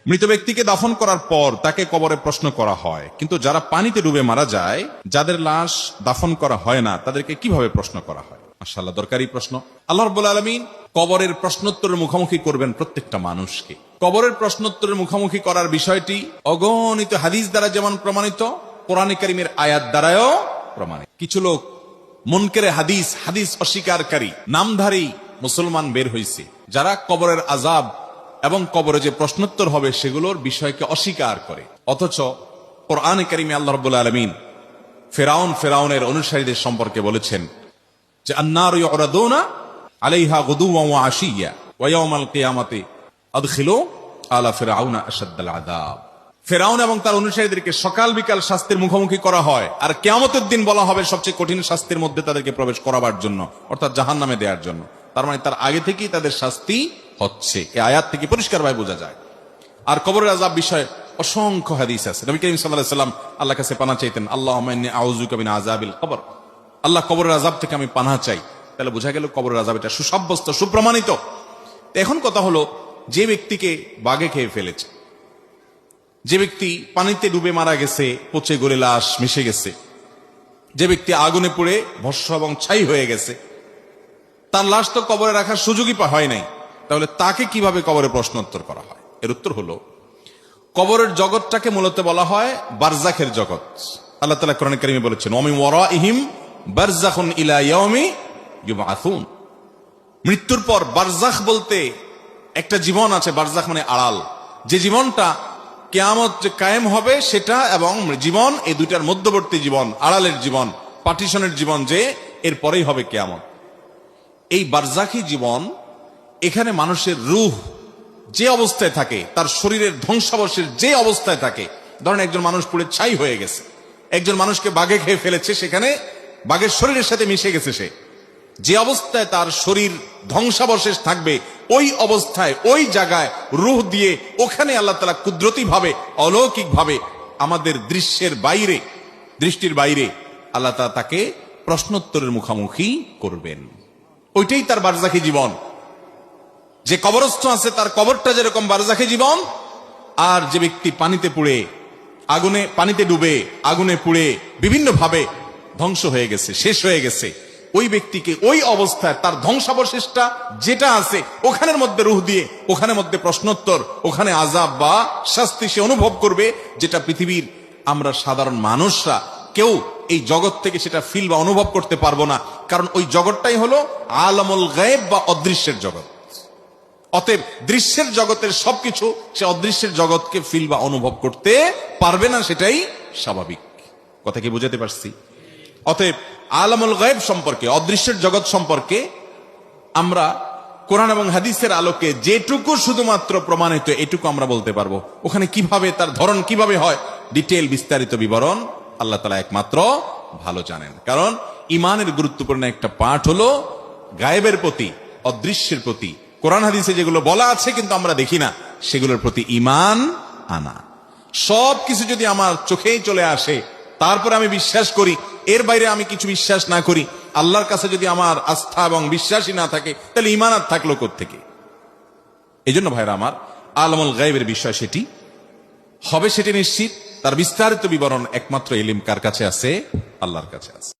মৃত ব্যক্তিকে দাফন করার পর তাকে কবরে প্রশ্ন করা হয়, কিন্তু যারা পানিতে ডুবে মারা যায়, যাদের লাশ দাফন করা হয় না, তাদেরকে কিভাবে প্রশ্ন করা হয়? মাশাআল্লাহ, দরকারি প্রশ্ন। আল্লাহ রাব্বুল আলামিন কবরের প্রশ্নোত্তরের মুখোমুখি করবেন প্রত্যেকটা মানুষকে। কবরের প্রশ্নোত্তরের মুখোমুখি করার বিষয়টি অগণিত হাদিস দ্বারা যেমন প্রমাণিত, কোরআনে কারীমের আয়াত দ্বারাও প্রমাণিত। কিছু লোক মুনকারে হাদিস, হাদিস অস্বীকারী নামধারী মুসলমান বের হয়েছে, যারা কবরের আযাব এবং কবরে যে প্রশ্নোত্তর হবে সেগুলোর বিষয়কে অস্বীকার করে। অথচ কোরআনে কারীমে আল্লাহ রাব্বুল আলামিন ফেরাউনের অনুসারীদের সম্পর্কে বলেছেন যে আন্নারু ইউরাদুনা আলাইহা গুদুওয়ান ওয়া আশিয়্যা ওয়া ইয়াউমাল কিয়ামাতি আদখিলু আলা ফিরআউনা আশাদ্দাল আযাব। ফেরাউন এবং তার অনুসারীদেরকে সকাল বিকাল শাস্তির মুখোমুখি করা হয়, আর কিয়ামতের দিন বলা হবে সবচেয়ে কঠিন শাস্তির মধ্যে তাদেরকে প্রবেশ করাবার জন্য, অর্থাৎ জাহান্নামে দেওয়ার জন্য। তার মানে তার আগে থেকেই তাদের শাস্তি হচ্ছে, এই আয়াত থেকে পরিষ্কারভাবে বোঝা যায়। আর কবরের আযাব বিষয়ে অসংখ্য হাদিস আছে। নবী করিম সাল্লাল্লাহু আলাইহি ওয়াসাল্লাম আল্লাহর কাছে পানাহ চাইতেন, আল্লাহুম্মা ইন্নী আউযুকা মিন আযাবিল কবর, আল্লাহ কবরের আযাব থেকে আমি পানাহ চাই। তাহলে বোঝা গেল কবরের আযাব এটা সুসাব্যস্ত, সুপ্রমাণিত। এখন কথা হলো, যে ব্যক্তিকে বাঘে খেয়ে ফেলেছে, যে ব্যক্তি পানিতে ডুবে মারা গেছে, পচে গলে লাশ মিশে গেছে, যে ব্যক্তি আগুনে পুড়ে ভস্ম এবং ছাই হয়ে গেছে, তার লাশ তো কবরে রাখার সুযোগই হয় নাই, তাহলে তাকে কিভাবে কবরে প্রশ্নোত্তর করা হয়? এর উত্তর হলো, কবরের জগৎটাকে মূলত বলা হয় বারজাখের জগৎ। আল্লাহ তাআলা কোরআনে কারীমে বলেছেন, ওয়া মিন ওয়ারাইহিম বারজাখুন ইলা ইয়াউমি ইউবআসুন। মৃত্যুর পর বারজাখ বলতে একটা জীবন আছে, বারজাখ মানে আড়াল, যে জীবনটা কিয়ামত যে কায়েম হবে সেটা, এবং জীবন, এই দুইটার মধ্যবর্তী জীবন, আড়ালের জীবন, পার্টিশনের জীবন, যে এরপরেই হবে কিয়ামত। এই বারজাখী জীবন, এখানে মানুষের রূহ যে অবস্থায় থাকে, তার শরীরের ধ্বংসাবশেষ যে অবস্থায় থাকে, ধরেন একজন মানুষ পুড়ে ছাই হয়ে গেছে, একজন মানুষকে বাঘে খেয়ে ফেলেছে, সেখানে বাঘের শরীরের সাথে মিশে গেছে, সে যে অবস্থায় তার শরীর ধ্বংসাবশেষ থাকবে, ওই অবস্থায় ওই জায়গায় রূহ দিয়ে ওখানে আল্লাহ তাআলা কুদরতি ভাবে, অলৌকিক ভাবে, আমাদের দৃশ্যের বাইরে, দৃষ্টির বাইরে আল্লাহ তাআলা তাকে প্রশ্নোত্তরের মুখোমুখি করবেন। ওইটাই তার বারজাখী জীবন। যে কবরস্থ আছে তার কবরটা যেরকম বারজাখী জীবন, আর যে ব্যক্তি পানিতে পুড়ে, আগুনে, পানিতে ডুবে আগুনে পুড়ে বিভিন্ন ভাবে ধ্বংস হয়ে গেছে, শেষ হয়ে গেছে, ওই ব্যক্তিকে ওই অবস্থায় তার ধ্বংসাবশেষটা যেটা আছে ওখানের মধ্যে রূহ দিয়ে, ওখানের মধ্যে প্রশ্নোত্তর, ওখানে আযাব বা শাস্তি সে অনুভব করবে, যেটা পৃথিবীর আমরা সাধারণ মানুষরা কেউ এই জগৎ থেকে সেটা ফিল বা অনুভব করতে পারবো না, কারণ ওই জগৎটাই হলো আলামুল গায়েব বা অদৃশ্যের জগৎ। অতএব দৃশ্যের জগতের সবকিছু সে অদৃশ্যের জগৎকে ফিল বা অনুভব করতে পারবে না, সেটাই স্বাভাবিক। কথা কি বুঝাতে পারছি? অতএব আলামুল গায়েব সম্পর্কে, অদৃশ্যের জগৎ সম্পর্কে আমরা কোরআন এবং হাদিসের আলোকে যেটুকু শুধুমাত্র প্রমাণিত এটুকু আমরা বলতে পারবো। ওখানে কিভাবে, তার ধরন কিভাবে হয়, ডিটেইল বিস্তারিত বিবরণ আল্লাহ তাআলা একমাত্র ভালো জানেন। কারণ ইমানের গুরুত্বপূর্ণ একটা পাঠ হলো গায়েবের প্রতি, অদৃশ্যের প্রতি, কোরআন হাদিসে যেগুলো বলা আছে কিন্তু আমরা দেখি না, সেগুলোর প্রতি ঈমান আনা। সব কিছু যদি আমার চোখেই চলে আসে, তারপরে আমি বিশ্বাস করি, এর বাইরে আমি কিছু বিশ্বাস না করি, আল্লাহর কাছে যদি আমার আস্থা এবং বিশ্বাসই না থাকে, তাহলে ঈমান আর থাকলো কোত্থেকে? এই জন্য ভাইরা আমার, আলামুল গায়েবের বিষয় সেটি হবে, সেটি নিশ্চিত। তার বিস্তারিত বিবরণ একমাত্র ইলম কার কাছে আছে? আল্লাহর কাছে আছে।